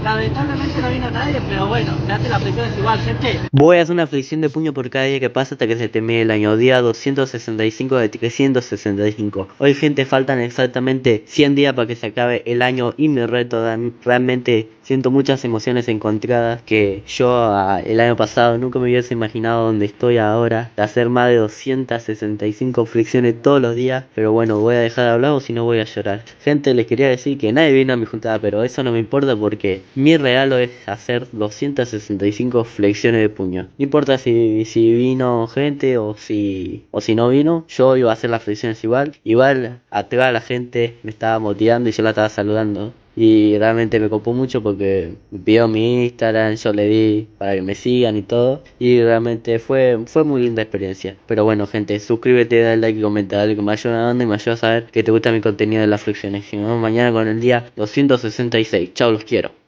Lamentablemente no vino nadie, pero bueno, me hace la flexión es igual, gente. Voy a hacer una flexión de puño por cada día que pasa hasta que se termine el año. Día 265 de 365. Hoy, gente, faltan exactamente 100 días para que se acabe el año y mi reto. Realmente siento muchas emociones encontradas que yo el año pasado nunca me hubiese imaginado donde estoy ahora, de hacer más de 265 flexiones todos los días. Pero bueno, voy a dejar de hablar o si no voy a llorar. Gente, les quería decir que nadie vino a mi juntada, pero eso no me importa porque mi regalo es hacer 265 flexiones de puño. No importa si vino gente o si no vino, yo iba a hacer las flexiones igual. Igual atrás la gente me estaba motivando y yo la estaba saludando. Y realmente me copó mucho porque vio mi Instagram, yo le di para que me sigan y todo. Y realmente fue muy linda experiencia. Pero bueno, gente, suscríbete, dale like y comenta, dale que me ayuda a y me ayuda a saber que te gusta mi contenido de las flexiones. Y nos vemos mañana con el día 266. Chao, los quiero.